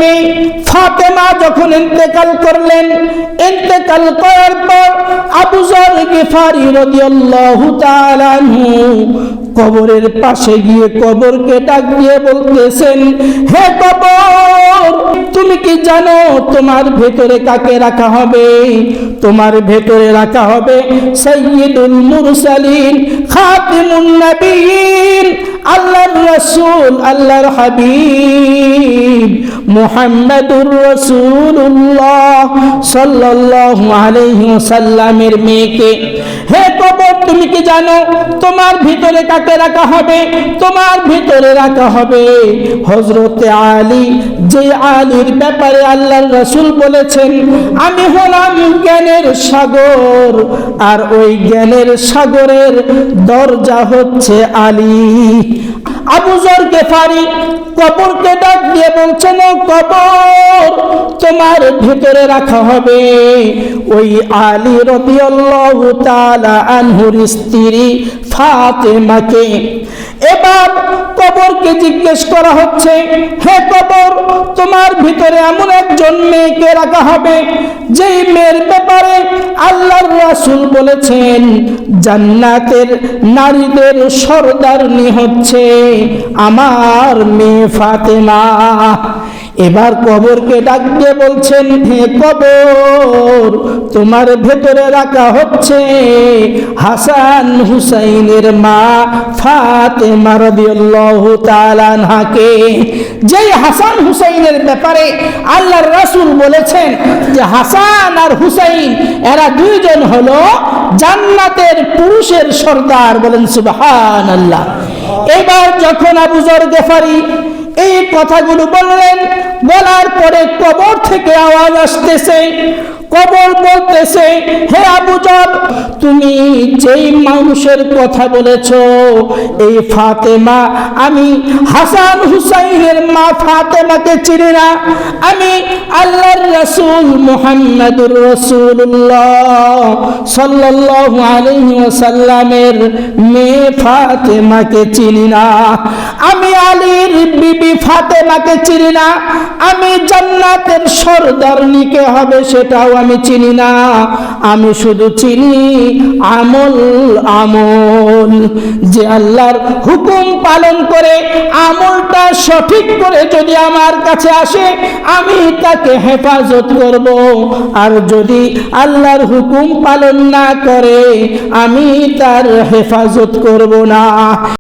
মেয়ে ফাতেমা যখন ইন্তেকাল করলেন, ইন্তেকাল করার পর আবু যর গিফারি রাদিয়াল্লাহু তাআলা আনহু কবরের পাশে গিয়ে কবরকে ডাক দিয়ে বলতেছেন, হে কবর, তুমি কি জানো তোমার ভেতরে কাকে রাখা হবে? তোমার ভেতরে রাখা হবে সাইয়্যিদুল মুরসালিন, খাতিমুন নবিয়্যিন, আল্লাহর রাসূল, আল্লাহর হাবিব মুহাম্মাদুর রাসূলুল্লাহ সাল্লাল্লাহু আলাইহি ওয়াসাল্লামের মেয়েকে। হে কবর, তুমি কি জানো তোমার ভিতরে কাকে রাখা হবে? তোমার ভিতরে রাখা হবে হযরতে আলী, যে আলীর ব্যাপারে আল্লাহর রাসূল বলেছেন, আমি হলাম জ্ঞানের সাগর, আর ওই জ্ঞানের সাগরের দরজা হচ্ছে আলী। আবু যর গিফারি কবরকে ডাক দিয়ে বলছেন, ও কবর, তোমার ভিতরে রাখা হবে ওই আলী রাদিয়াল্লাহু তাআলা আনহুর স্ত্রী ফাতেমাকে। এবার কবরকে জিজ্ঞেস করা হচ্ছে, হে কবর, তোমার ভিতরে এমন একজন মেয়েকে রাখা হবে যেই মেয়ের ব্যাপারে আল্লাহর রাসূল বলেছেন জান্নাতের নারীদের সরদারনি হচ্ছে আমার মেয়ে ফাতেমা। এবার কবরকে ডাক দিয়ে বলছেন, হে কবর, তোমার ভেতরে রাখা হচ্ছে হাসান হুসাইনের মা ফাতেমা রাদিয়াল্লাহু তাআলা আনহাকে। যেই হাসান হুসাইনের ব্যাপারে আল্লাহর রাসূল বলেছেন যে হাসান আর হুসাইন এরা দুইজন হলো জান্নাতের পুরুষের সরদার। বলেন সুবহানাল্লাহ। এবার যখন আবু যর গিফারি এই কথাগুলো বললেন, বলার পরে কবর থেকে আওয়াজ আসতেছে, কবর বলতেছে, হে আবু যর, তুমি যেই মানুষের কথা বলেছো এই ফাতেমা, আমি হাসান হুসাইনের মা ফাতেমাকে চিনি না, আমি আল্লাহর রাসূল মুহাম্মাদুর রাসূলুল্লাহ সাল্লাল্লাহু আলাইহি ওয়াসাল্লামের মেয়ে ফাতেমাকে চিনি না, আমি আলীর বিবি ফাতেমাকে চিনি না, আমি জান্নাতের সরদারনিকে হবে সেটাও আমি চিনি না, আমি শুধু চিনি আমল। আমল যে আল্লাহর হুকুম পালন করে আমলটা সঠিক করে যদি আমার কাছে আসে আমি তাকে হেফাজত করব, আর যদি আল্লাহর হুকুম পালন না করে আমি তার হেফাজত করব না।